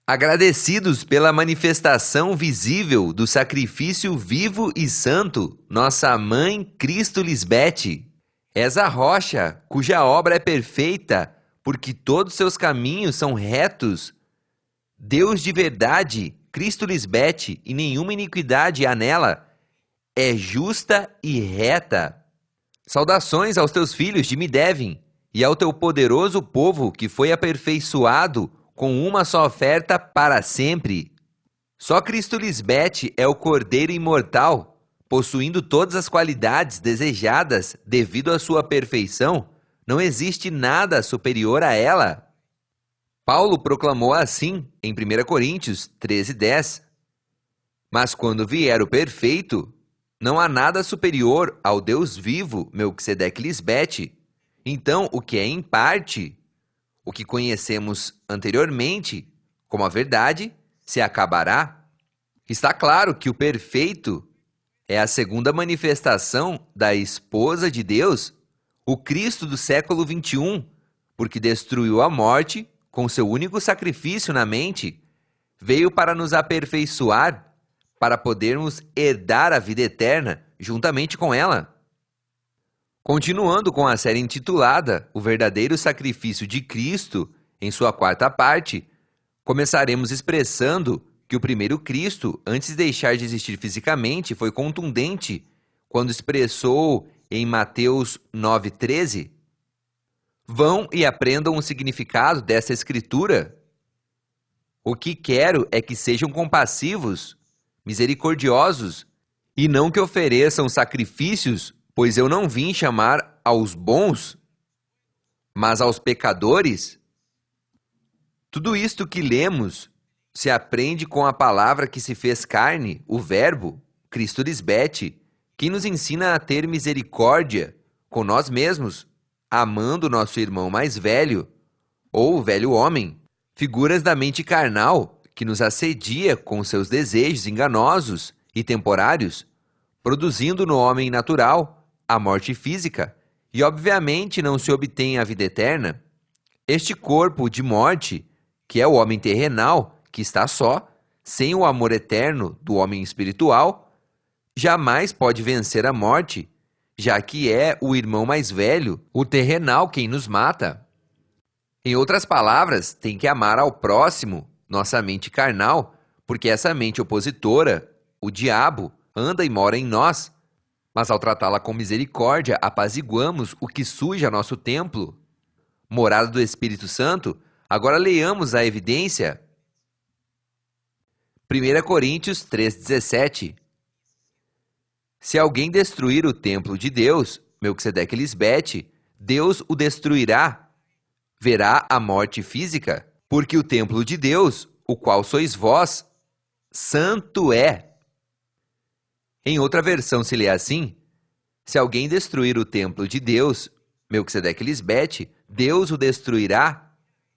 Agradecidos pela manifestação visível do sacrifício vivo e santo, nossa mãe Cristo Lisbete, és a rocha cuja obra é perfeita, porque todos seus caminhos são retos. Deus de verdade, Cristo Lisbete, e nenhuma iniquidade há nela, é justa e reta. Saudações aos teus filhos de Midevim e ao teu poderoso povo que foi aperfeiçoado com uma só oferta para sempre. Só Cristo Lisbete é o Cordeiro imortal, possuindo todas as qualidades desejadas devido à sua perfeição. Não existe nada superior a ela. Paulo proclamou assim em 1 Coríntios 13:10. Mas quando vier o perfeito, não há nada superior ao Deus vivo, Melquisedeque Lisbete. Então, o que é em parte, o que conhecemos anteriormente como a verdade, se acabará. Está claro que o perfeito é a segunda manifestação da esposa de Deus, o Cristo do século XXI, porque destruiu a morte com seu único sacrifício na mente, veio para nos aperfeiçoar, para podermos herdar a vida eterna juntamente com ela. Continuando com a série intitulada O Verdadeiro Sacrifício de Cristo, em sua quarta parte, começaremos expressando que o primeiro Cristo, antes de deixar de existir fisicamente, foi contundente quando expressou em Mateus 9:13: Vão e aprendam o significado dessa escritura. O que quero é que sejam compassivos, misericordiosos, e não que ofereçam sacrifícios, pois eu não vim chamar aos bons, mas aos pecadores. Tudo isto que lemos se aprende com a palavra que se fez carne, o Verbo, Cristo Lisbete, que nos ensina a ter misericórdia com nós mesmos, amando nosso irmão mais velho, ou o velho homem, figuras da mente carnal que nos assedia com seus desejos enganosos e temporários, produzindo no homem natural a morte física, e obviamente não se obtém a vida eterna. Este corpo de morte, que é o homem terrenal, que está só, sem o amor eterno do homem espiritual, jamais pode vencer a morte, já que é o irmão mais velho, o terrenal, quem nos mata. Em outras palavras, tem que amar ao próximo, nossa mente carnal, porque essa mente opositora, o diabo, anda e mora em nós. Mas ao tratá-la com misericórdia, apaziguamos o que suja nosso templo. Morada do Espírito Santo, agora leiamos a evidência. 1 Coríntios 3:17. Se alguém destruir o templo de Deus, Melquisedeque Lisbete, Deus o destruirá. Verá a morte física, porque o templo de Deus, o qual sois vós, santo é. Em outra versão se lê assim: se alguém destruir o templo de Deus, Melquisedeque Lisbete, Deus o destruirá,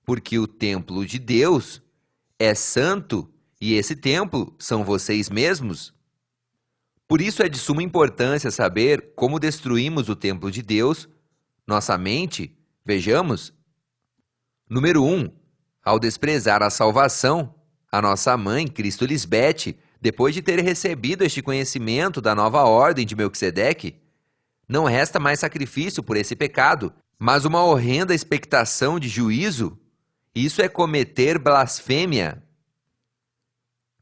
porque o templo de Deus é santo e esse templo são vocês mesmos. Por isso é de suma importância saber como destruímos o templo de Deus, nossa mente. Vejamos. Número 1. Ao desprezar a salvação, a nossa mãe, Cristo Lisbete, depois de ter recebido este conhecimento da nova ordem de Melquisedeque, não resta mais sacrifício por esse pecado, mas uma horrenda expectação de juízo. Isso é cometer blasfêmia.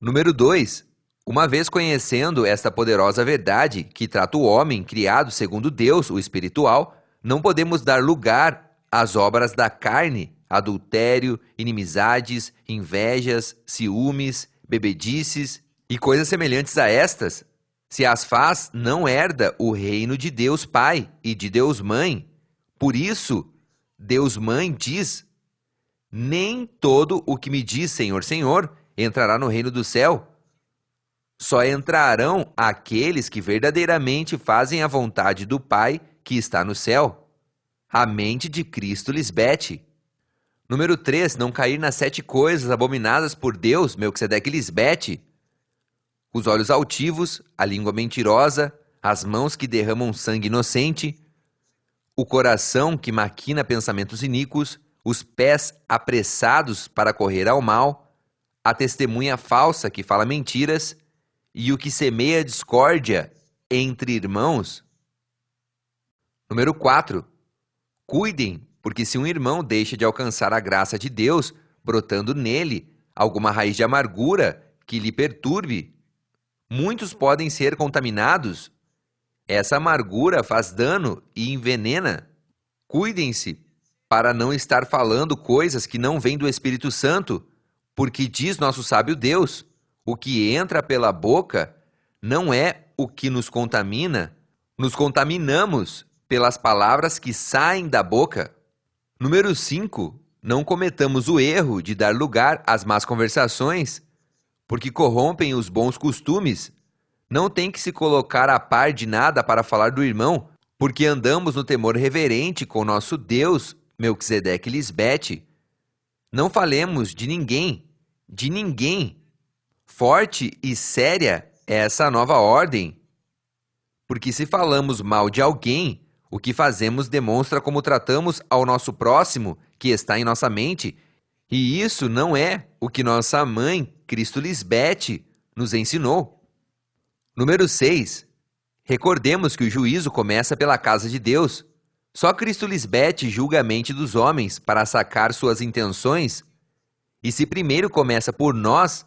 Número 2. Uma vez conhecendo esta poderosa verdade que trata o homem criado segundo Deus, o espiritual, não podemos dar lugar às obras da carne, adultério, inimizades, invejas, ciúmes, bebedices e coisas semelhantes a estas. Se as faz, não herda o reino de Deus Pai e de Deus Mãe. Por isso, Deus Mãe diz: nem todo o que me diz Senhor, Senhor, entrará no reino do céu. Só entrarão aqueles que verdadeiramente fazem a vontade do Pai que está no céu. A mente de Cristo Lisbete. Número 3. Não cair nas 7 coisas abominadas por Deus, Melquisedeque Lisbete. Os olhos altivos, a língua mentirosa, as mãos que derramam sangue inocente, o coração que maquina pensamentos iníquos, os pés apressados para correr ao mal, a testemunha falsa que fala mentiras e o que semeia discórdia entre irmãos. Número 4. Cuidem, porque se um irmão deixa de alcançar a graça de Deus, brotando nele alguma raiz de amargura que lhe perturbe, muitos podem ser contaminados. Essa amargura faz dano e envenena. Cuidem-se para não estar falando coisas que não vêm do Espírito Santo, porque diz nosso sábio Deus, o que entra pela boca não é o que nos contamina, nos contaminamos pelas palavras que saem da boca. Número 5. Não cometamos o erro de dar lugar às más conversações, porque corrompem os bons costumes. Não tem que se colocar a par de nada para falar do irmão, porque andamos no temor reverente com nosso Deus, Melquisedeque Lisbete. Não falemos de ninguém, de ninguém. Forte e séria é essa nova ordem. Porque se falamos mal de alguém, o que fazemos demonstra como tratamos ao nosso próximo, que está em nossa mente, e isso não é o que nossa mãe, Cristo Lisbete, nos ensinou. Número 6. Recordemos que o juízo começa pela casa de Deus. Só Cristo Lisbete julga a mente dos homens para sacar suas intenções. E se primeiro começa por nós,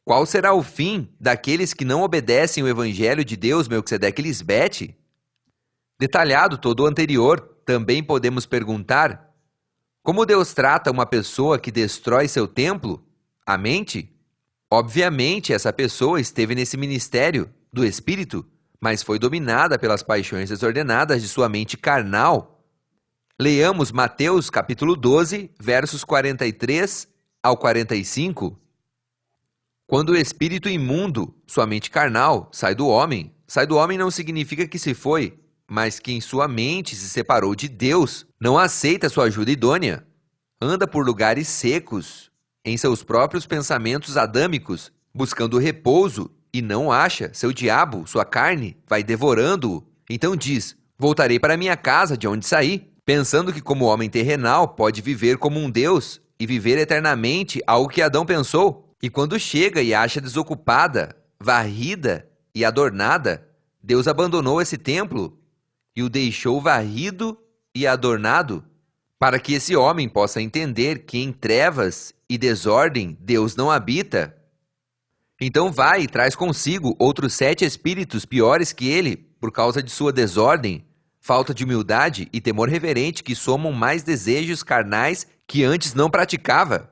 qual será o fim daqueles que não obedecem o Evangelho de Deus, Melquisedeque Lisbete? Detalhado todo o anterior, também podemos perguntar: como Deus trata uma pessoa que destrói seu templo, a mente? Obviamente, essa pessoa esteve nesse ministério do Espírito, mas foi dominada pelas paixões desordenadas de sua mente carnal. Leamos Mateus capítulo 12, versos 43 ao 45. Quando o espírito imundo, sua mente carnal, sai do homem não significa que se foi, mas que em sua mente se separou de Deus, não aceita sua ajuda idônea, anda por lugares secos, em seus próprios pensamentos adâmicos, buscando repouso, e não acha, seu diabo, sua carne, vai devorando-o. Então diz: voltarei para minha casa de onde saí, pensando que como homem terrenal pode viver como um Deus e viver eternamente algo que Adão pensou. E quando chega e acha desocupada, varrida e adornada, Deus abandonou esse templo e o deixou varrido e adornado, para que esse homem possa entender que em trevas e desordem Deus não habita. Então vai e traz consigo outros 7 espíritos piores que ele, por causa de sua desordem, falta de humildade e temor reverente, que somam mais desejos carnais que antes não praticava.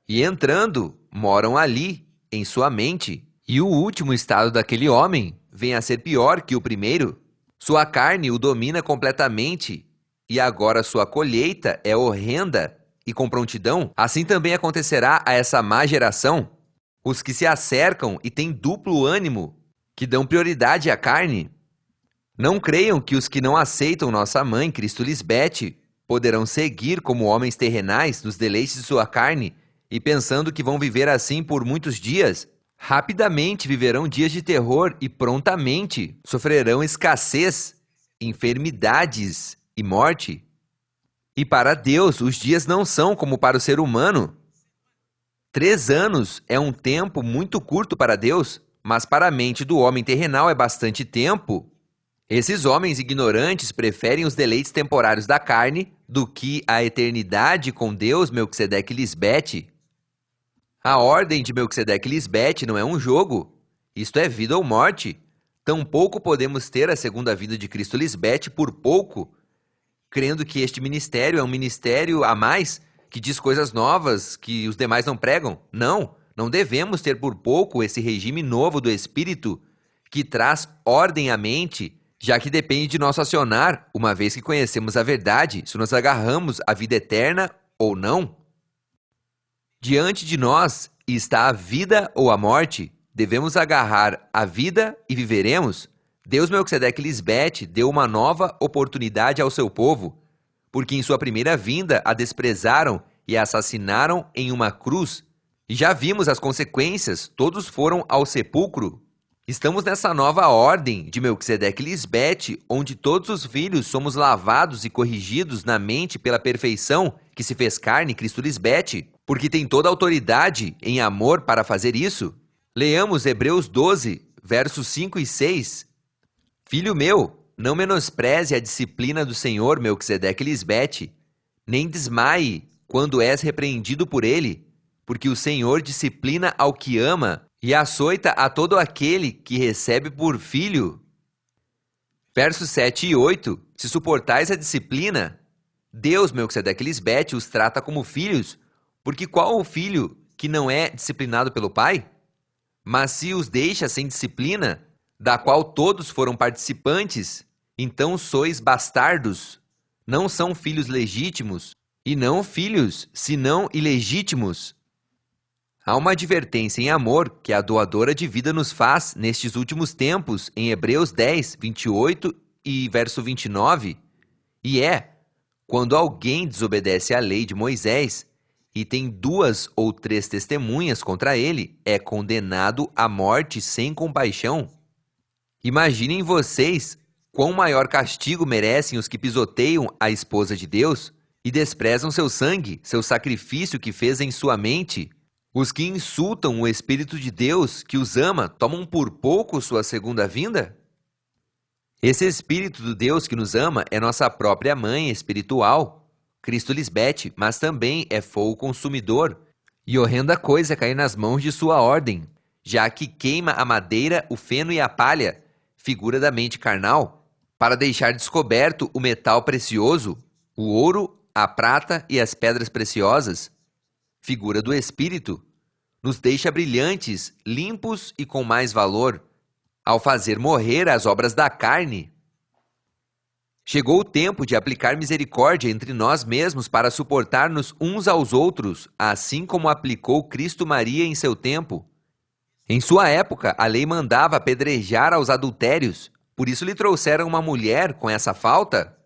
E entrando, moram ali, em sua mente. E o último estado daquele homem vem a ser pior que o primeiro. Sua carne o domina completamente, e agora sua colheita é horrenda e com prontidão. Assim também acontecerá a essa má geração. Os que se acercam e têm duplo ânimo, que dão prioridade à carne. Não creiam que os que não aceitam nossa mãe, Cristo Lisbete, poderão seguir como homens terrenais nos deleites de sua carne e pensando que vão viver assim por muitos dias. Rapidamente viverão dias de terror e prontamente sofrerão escassez, enfermidades e morte. E para Deus, os dias não são como para o ser humano. 3 anos é um tempo muito curto para Deus, mas para a mente do homem terrenal é bastante tempo. Esses homens ignorantes preferem os deleites temporários da carne do que a eternidade com Deus, Melquisedeque Lisbete. A ordem de Melquisedeque Lisbete não é um jogo. Isto é vida ou morte. Tampouco podemos ter a segunda vida de Cristo Lisbete por pouco, crendo que este ministério é um ministério a mais, que diz coisas novas que os demais não pregam. Não devemos ter por pouco esse regime novo do Espírito, que traz ordem à mente, já que depende de nosso acionar, uma vez que conhecemos a verdade, se nos agarramos à vida eterna ou não. Diante de nós está a vida ou a morte. Devemos agarrar a vida e viveremos. Deus, Melquisedeque Lisbete, deu uma nova oportunidade ao seu povo, porque em sua primeira vinda a desprezaram e a assassinaram em uma cruz. E já vimos as consequências, todos foram ao sepulcro. Estamos nessa nova ordem de Melquisedeque Lisbete, onde todos os filhos somos lavados e corrigidos na mente pela perfeição que se fez carne, Cristo Lisbete. porque tem toda a autoridade em amor para fazer isso? Leamos Hebreus 12, versos 5 e 6. Filho meu, não menospreze a disciplina do Senhor Melquisedeque Lisbete, nem desmaie quando és repreendido por ele, porque o Senhor disciplina ao que ama e açoita a todo aquele que recebe por filho. Versos 7 e 8. Se suportais a disciplina, Deus, Melquisedeque Lisbete, os trata como filhos, porque qual o filho que não é disciplinado pelo pai? Mas se os deixa sem disciplina, da qual todos foram participantes, então sois bastardos, não são filhos legítimos, e não filhos, senão ilegítimos. Há uma advertência em amor que a doadora de vida nos faz nestes últimos tempos, em Hebreus 10, 28 e verso 29, e é: quando alguém desobedece à lei de Moisés e tem 2 ou 3 testemunhas contra ele, é condenado à morte sem compaixão. Imaginem vocês quão maior castigo merecem os que pisoteiam a esposa de Deus e desprezam seu sangue, seu sacrifício que fez em sua mente. Os que insultam o Espírito de Deus, que os ama, tomam por pouco sua segunda vinda? Esse Espírito do Deus que nos ama é nossa própria mãe espiritual, Cristo Lisbete, mas também é fogo consumidor, e horrenda coisa é cair nas mãos de sua ordem, já que queima a madeira, o feno e a palha, figura da mente carnal, para deixar descoberto o metal precioso, o ouro, a prata e as pedras preciosas, figura do Espírito, nos deixa brilhantes, limpos e com mais valor, ao fazer morrer as obras da carne. Chegou o tempo de aplicar misericórdia entre nós mesmos para suportar-nos uns aos outros, assim como aplicou Cristo Maria em seu tempo. Em sua época, a lei mandava apedrejar aos adultérios, por isso lhe trouxeram uma mulher com essa falta.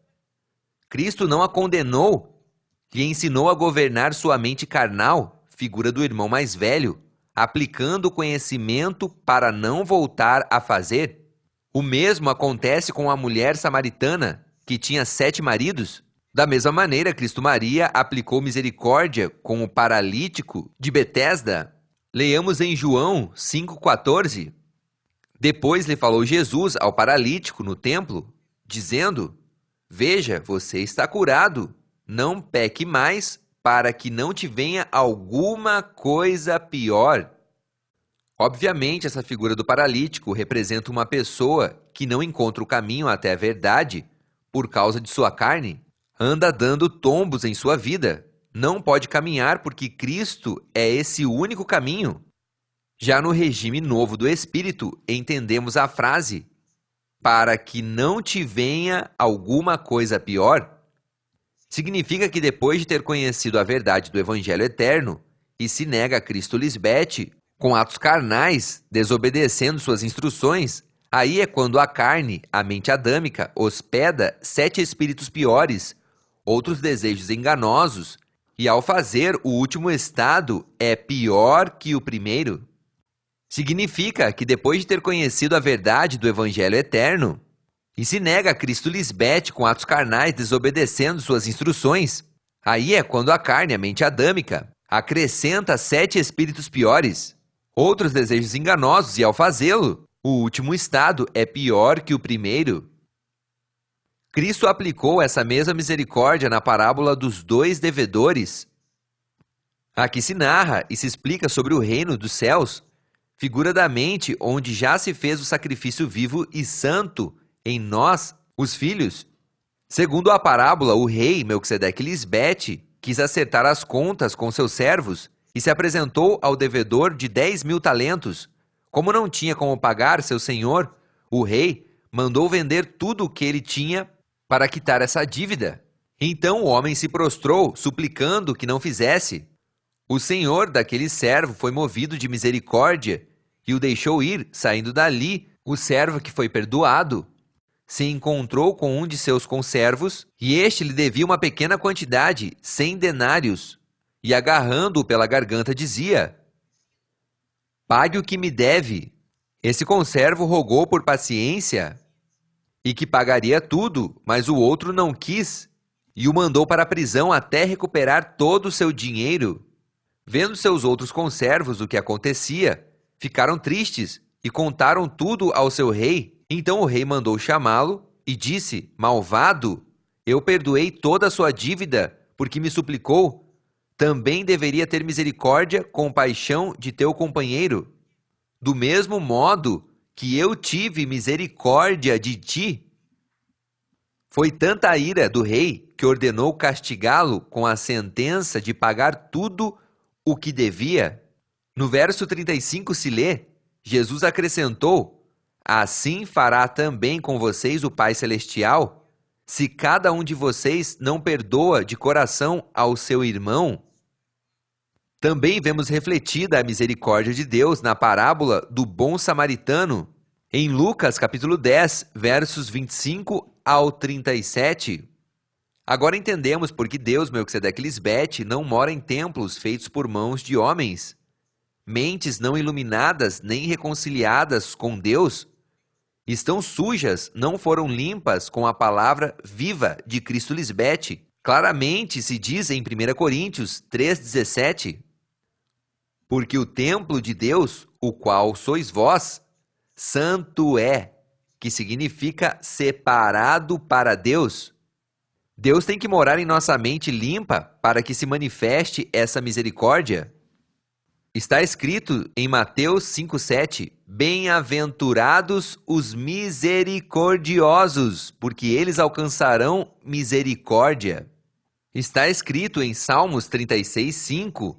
Cristo não a condenou, lhe ensinou a governar sua mente carnal, figura do irmão mais velho, aplicando o conhecimento para não voltar a fazer. O mesmo acontece com a mulher samaritana, que tinha 7 maridos. Da mesma maneira, Cristo Maria aplicou misericórdia com o paralítico de Betesda. Leamos em João 5,14. Depois lhe falou Jesus ao paralítico no templo, dizendo: Veja, você está curado, não peque mais, para que não te venha alguma coisa pior. Obviamente, essa figura do paralítico representa uma pessoa que não encontra o caminho até a verdade por causa de sua carne, anda dando tombos em sua vida, não pode caminhar porque Cristo é esse único caminho. Já no regime novo do Espírito, entendemos a frase, para que não te venha alguma coisa pior. Significa que depois de ter conhecido a verdade do Evangelho eterno e se nega a Cristo Lisbete, com atos carnais, desobedecendo suas instruções, aí é quando a carne, a mente adâmica, hospeda 7 espíritos piores, outros desejos enganosos, e ao fazer, o último estado é pior que o primeiro. Significa que depois de ter conhecido a verdade do Evangelho eterno, e se nega a Cristo Lisbete com atos carnais desobedecendo suas instruções, aí é quando a carne, a mente adâmica, acrescenta 7 espíritos piores, outros desejos enganosos, e ao fazê-lo, o último estado é pior que o primeiro. Cristo aplicou essa mesma misericórdia na parábola dos 2 devedores. Aqui se narra e se explica sobre o reino dos céus, figura da mente onde já se fez o sacrifício vivo e santo em nós, os filhos. Segundo a parábola, o rei Melquisedeque Lisbete quis acertar as contas com seus servos e se apresentou ao devedor de 10.000 talentos. Como não tinha como pagar seu senhor, o rei mandou vender tudo o que ele tinha para quitar essa dívida. Então o homem se prostrou, suplicando que não fizesse. O senhor daquele servo foi movido de misericórdia e o deixou ir. Saindo dali, o servo que foi perdoado se encontrou com um de seus conservos, e este lhe devia uma pequena quantidade, 100 denários, e agarrando-o pela garganta dizia: Pague o que me deve. Esse conservo rogou por paciência e que pagaria tudo, mas o outro não quis e o mandou para a prisão até recuperar todo o seu dinheiro. Vendo seus outros conservos o que acontecia, ficaram tristes e contaram tudo ao seu rei. Então o rei mandou chamá-lo e disse: Malvado, eu perdoei toda a sua dívida, porque me suplicou. Também deveria ter misericórdia, compaixão de teu companheiro, do mesmo modo que eu tive misericórdia de ti. Foi tanta a ira do rei que ordenou castigá-lo com a sentença de pagar tudo o que devia. No verso 35 se lê: Jesus acrescentou: Assim fará também com vocês o Pai Celestial, se cada um de vocês não perdoa de coração ao seu irmão. Também vemos refletida a misericórdia de Deus na parábola do bom samaritano, em Lucas capítulo 10, versos 25 ao 37. Agora entendemos por que Deus, Melquisedeque Lisbete, não mora em templos feitos por mãos de homens. Mentes não iluminadas nem reconciliadas com Deus estão sujas, não foram limpas com a palavra viva de Cristo Lisbete. Claramente se diz em 1 Coríntios 3,17: Porque o templo de Deus, o qual sois vós, santo é, que significa separado para Deus. Deus tem que morar em nossa mente limpa para que se manifeste essa misericórdia. Está escrito em Mateus 5,7: Bem-aventurados os misericordiosos, porque eles alcançarão misericórdia. Está escrito em Salmos 36,5: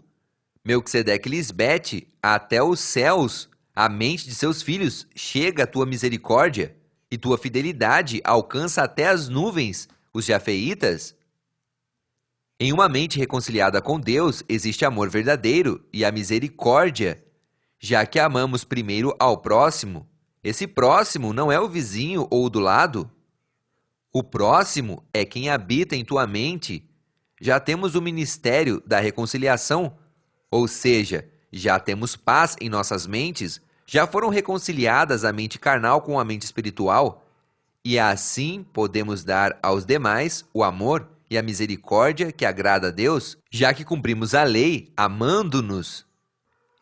Melquisedeque Lisbete, até os céus, a mente de seus filhos, chega a tua misericórdia, e tua fidelidade alcança até as nuvens, os jafeitas. Em uma mente reconciliada com Deus, existe amor verdadeiro e a misericórdia, já que amamos primeiro ao próximo. Esse próximo não é o vizinho ou o do lado. O próximo é quem habita em tua mente. Já temos o ministério da reconciliação, ou seja, já temos paz em nossas mentes, já foram reconciliadas a mente carnal com a mente espiritual, e assim podemos dar aos demais o amor e a misericórdia que agrada a Deus, já que cumprimos a lei, amando-nos.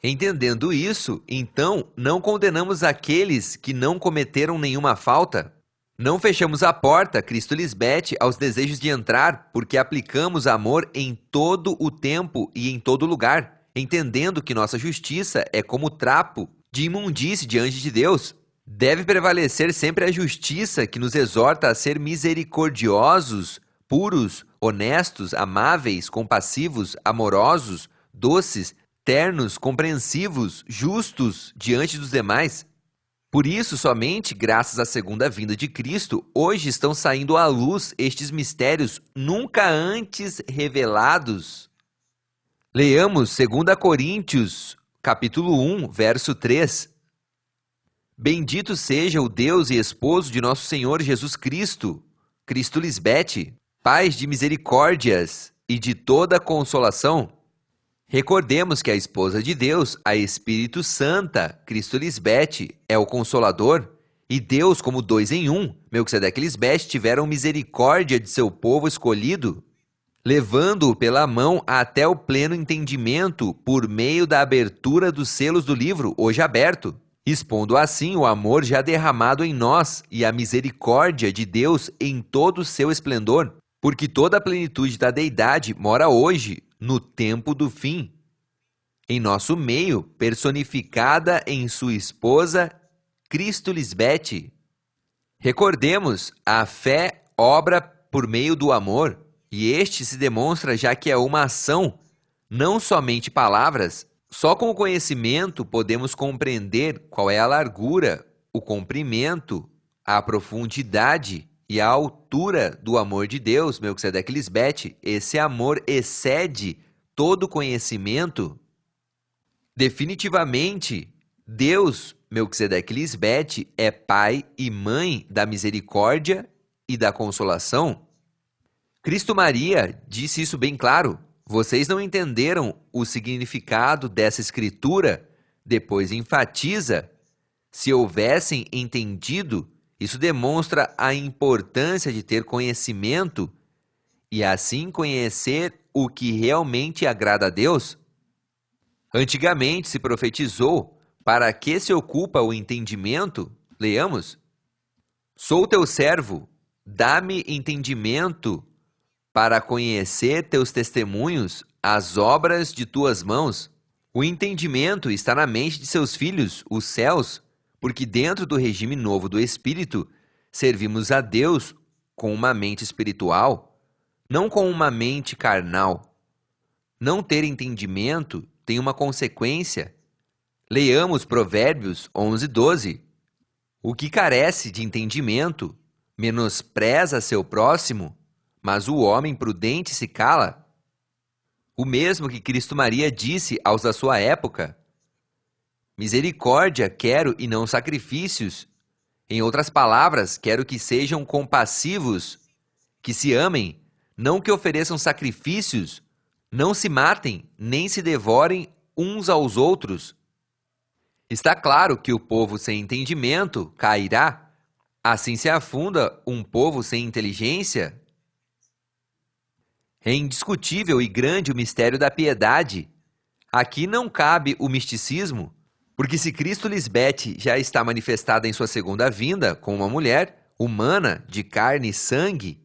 Entendendo isso, então, não condenamos aqueles que não cometeram nenhuma falta. Não fechamos a porta, Cristo Lisbete, aos desejos de entrar, porque aplicamos amor em todo o tempo e em todo lugar, entendendo que nossa justiça é como trapo de imundície diante de Deus. Deve prevalecer sempre a justiça que nos exorta a ser misericordiosos, puros, honestos, amáveis, compassivos, amorosos, doces, ternos, compreensivos, justos diante dos demais. Por isso, somente graças à segunda vinda de Cristo, hoje estão saindo à luz estes mistérios nunca antes revelados. Leamos 2 Coríntios, capítulo 1, verso 3. Bendito seja o Deus e esposo de nosso Senhor Jesus Cristo, Cristo Lisbete, Pai de misericórdias e de toda consolação. Recordemos que a esposa de Deus, a Espírito Santa, Cristo Lisbete, é o Consolador, e Deus, como dois em um, Melquisedeque Lisbete, tiveram misericórdia de seu povo escolhido, levando-o pela mão até o pleno entendimento por meio da abertura dos selos do livro, hoje aberto, expondo assim o amor já derramado em nós e a misericórdia de Deus em todo o seu esplendor, porque toda a plenitude da deidade mora hoje, no tempo do fim, em nosso meio, personificada em sua esposa, Cristo Lisbete. Recordemos, a fé obra por meio do amor, e este se demonstra já que é uma ação, não somente palavras. Só com o conhecimento podemos compreender qual é a largura, o comprimento, a profundidade e a altura do amor de Deus, Melquisedeque Lisbete. Esse amor excede todo conhecimento. Definitivamente, Deus, Melquisedeque Lisbete, é Pai e Mãe da misericórdia e da consolação. Cristo Maria disse isso bem claro. Vocês não entenderam o significado dessa escritura? Depois enfatiza: se houvessem entendido, isso demonstra a importância de ter conhecimento e assim conhecer o que realmente agrada a Deus. Antigamente se profetizou: para que se ocupa o entendimento? Leamos. Sou teu servo, dá-me entendimento para conhecer teus testemunhos, as obras de tuas mãos. O entendimento está na mente de seus filhos, os céus, porque dentro do regime novo do Espírito, servimos a Deus com uma mente espiritual, não com uma mente carnal. Não ter entendimento tem uma consequência. Leamos Provérbios 11:12. O que carece de entendimento menospreza seu próximo, mas o homem prudente se cala. O mesmo que Cristo Maria disse aos da sua época: misericórdia quero e não sacrifícios. Em outras palavras, quero que sejam compassivos, que se amem, não que ofereçam sacrifícios, não se matem, nem se devorem uns aos outros. Está claro que o povo sem entendimento cairá. Assim se afunda um povo sem inteligência. É indiscutível e grande o mistério da piedade. Aqui não cabe o misticismo, porque se Cristo Lisbete já está manifestada em sua segunda vinda com uma mulher humana, de carne e sangue,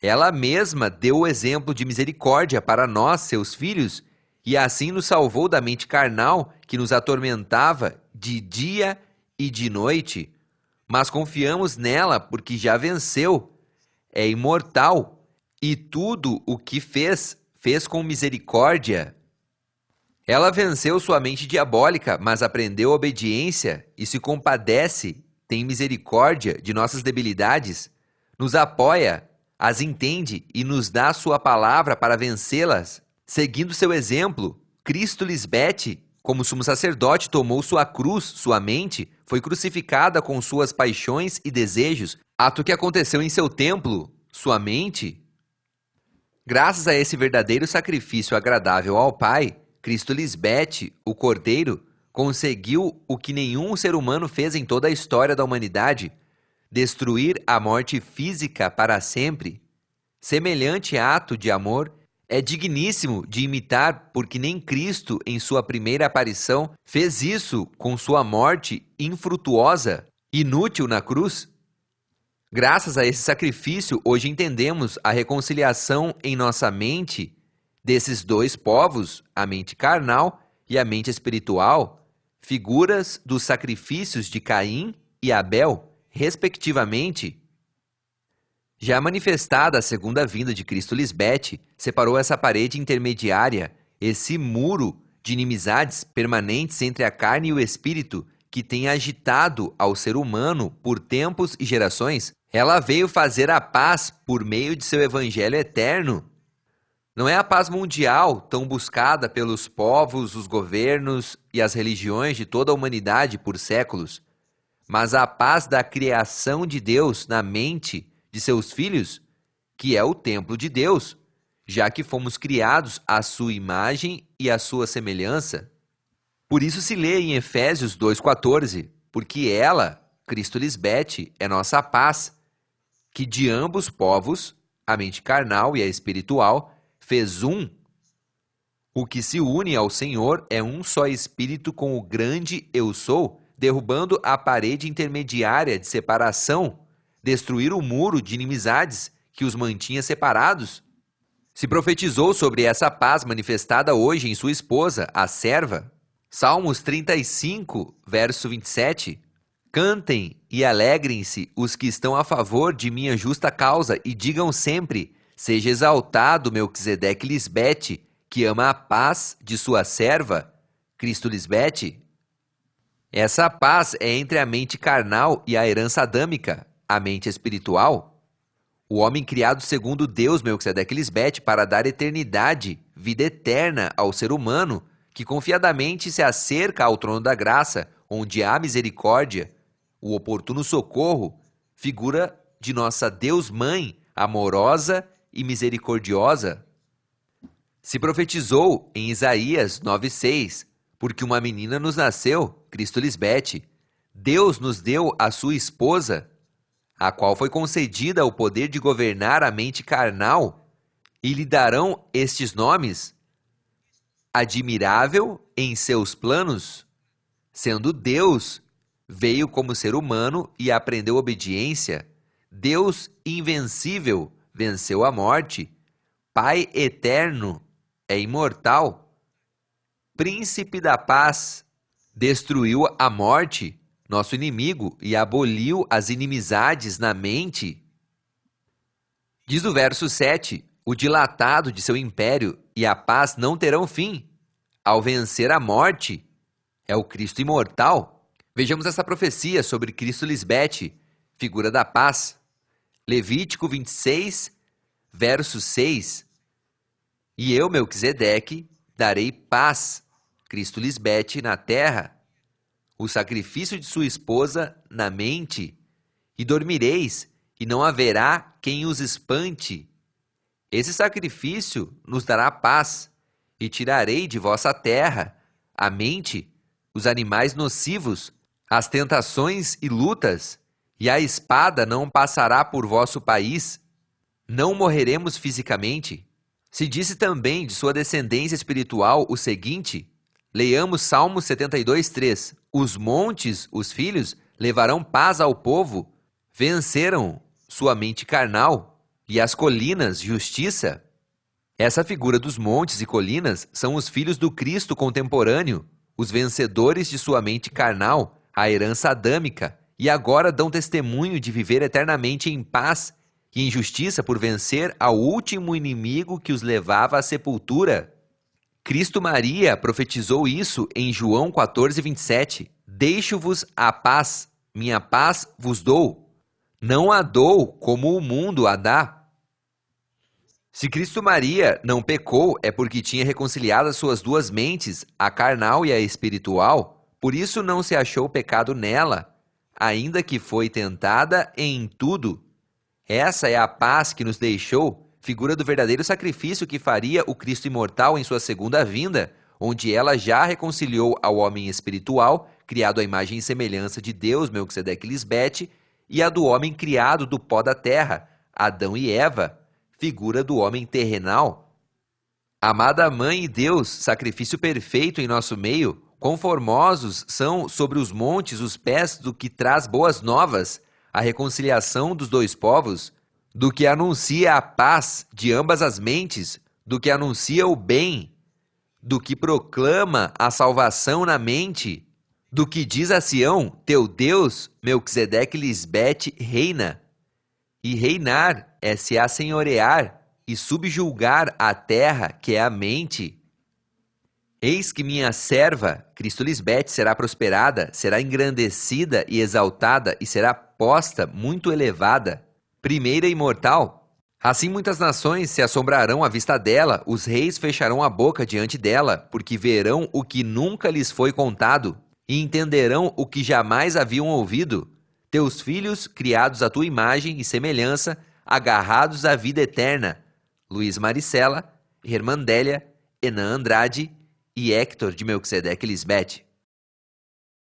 ela mesma deu o exemplo de misericórdia para nós, seus filhos, e assim nos salvou da mente carnal que nos atormentava de dia e de noite. Mas confiamos nela porque já venceu, é imortal, e tudo o que fez, fez com misericórdia. Ela venceu sua mente diabólica, mas aprendeu obediência e se compadece, tem misericórdia de nossas debilidades, nos apoia, as entende e nos dá sua palavra para vencê-las. Seguindo seu exemplo, Cristo Lisbete, como sumo sacerdote, tomou sua cruz, sua mente, foi crucificada com suas paixões e desejos, ato que aconteceu em seu templo, sua mente. Graças a esse verdadeiro sacrifício agradável ao Pai, Cristo Lisbete, o Cordeiro, conseguiu o que nenhum ser humano fez em toda a história da humanidade: destruir a morte física para sempre. Semelhante ato de amor é digníssimo de imitar, porque nem Cristo, em sua primeira aparição, fez isso com sua morte infrutuosa, inútil na cruz. Graças a esse sacrifício, hoje entendemos a reconciliação em nossa mente desses dois povos, a mente carnal e a mente espiritual, figuras dos sacrifícios de Caim e Abel, respectivamente. Já manifestada a segunda vinda de Cristo Lisbete, separou essa parede intermediária, esse muro de inimizades permanentes entre a carne e o espírito, que tem agitado ao ser humano por tempos e gerações. Ela veio fazer a paz por meio de seu evangelho eterno. Não é a paz mundial tão buscada pelos povos, os governos e as religiões de toda a humanidade por séculos, mas a paz da criação de Deus na mente de seus filhos, que é o templo de Deus, já que fomos criados à sua imagem e à sua semelhança. Por isso se lê em Efésios 2,14, porque ela, Cristo Lisbete, é nossa paz, que de ambos povos, a mente carnal e a espiritual, fez um. O que se une ao Senhor é um só espírito com o grande Eu Sou, derrubando a parede intermediária de separação, destruir o muro de inimizades que os mantinha separados. Se profetizou sobre essa paz manifestada hoje em sua esposa, a serva. Salmos 35, verso 27. Cantem e alegrem-se os que estão a favor de minha justa causa e digam sempre: seja exaltado Melquisedeque Lisbete, que ama a paz de sua serva, Cristo Lisbete. Essa paz é entre a mente carnal e a herança adâmica, a mente espiritual. O homem criado segundo Deus, Melquisedeque Lisbete, para dar eternidade, vida eterna ao ser humano, que confiadamente se acerca ao trono da graça, onde há misericórdia, o oportuno socorro, figura de nossa Deus-mãe, amorosa e misericordiosa. Se profetizou em Isaías 9,6, porque uma menina nos nasceu, Cristo Lisbete. Deus nos deu a sua esposa, a qual foi concedida o poder de governar a mente carnal, e lhe darão estes nomes: admirável em seus planos? Sendo Deus, veio como ser humano e aprendeu obediência. Deus invencível venceu a morte. Pai eterno é imortal. Príncipe da paz destruiu a morte, nosso inimigo, e aboliu as inimizades na mente. Diz o verso 7, o dilatado de seu império e a paz não terão fim. Ao vencer a morte, é o Cristo imortal. Vejamos essa profecia sobre Cristo Lisbete, figura da paz. Levítico 26, verso 6. E eu, Melquisedeque, darei paz, Cristo Lisbete, na terra, o sacrifício de sua esposa na mente, e dormireis, e não haverá quem os espante. Esse sacrifício nos dará paz, e tirarei de vossa terra a mente, os animais nocivos, as tentações e lutas, e a espada não passará por vosso país. Não morreremos fisicamente. Se disse também de sua descendência espiritual o seguinte, leiamos Salmo 72, 3. Os montes, os filhos, levarão paz ao povo, venceram sua mente carnal, e as colinas, justiça. Essa figura dos montes e colinas são os filhos do Cristo contemporâneo, os vencedores de sua mente carnal, a herança adâmica, e agora dão testemunho de viver eternamente em paz e em justiça por vencer ao último inimigo que os levava à sepultura. Cristo Maria profetizou isso em João 14, 27. Deixo-vos a paz, minha paz vos dou. Não a dou como o mundo a dá. Se Cristo Maria não pecou, é porque tinha reconciliado as suas duas mentes, a carnal e a espiritual, por isso não se achou pecado nela, ainda que foi tentada em tudo. Essa é a paz que nos deixou, figura do verdadeiro sacrifício que faria o Cristo imortal em sua segunda vinda, onde ela já reconciliou ao homem espiritual, criado à imagem e semelhança de Deus, Melquisedeque Lisbete, e a do homem criado do pó da terra, Adão e Eva, figura do homem terrenal. Amada Mãe e Deus, sacrifício perfeito em nosso meio, conformosos são sobre os montes os pés do que traz boas novas, a reconciliação dos dois povos, do que anuncia a paz de ambas as mentes, do que anuncia o bem, do que proclama a salvação na mente, do que diz a Sião, teu Deus, Melquisedeque Lisbete, reina. E reinar é se assenhorear e subjulgar a terra, que é a mente. Eis que minha serva, Cristo Lisbete, será prosperada, será engrandecida e exaltada e será posta muito elevada, primeira imortal. Assim muitas nações se assombrarão à vista dela, os reis fecharão a boca diante dela, porque verão o que nunca lhes foi contado, e entenderão o que jamais haviam ouvido. Teus filhos, criados à tua imagem e semelhança, agarrados à vida eterna. Luiz Maricela, Hermandélia, Enan Andrade e Hector de Melquisedeque Lisbete.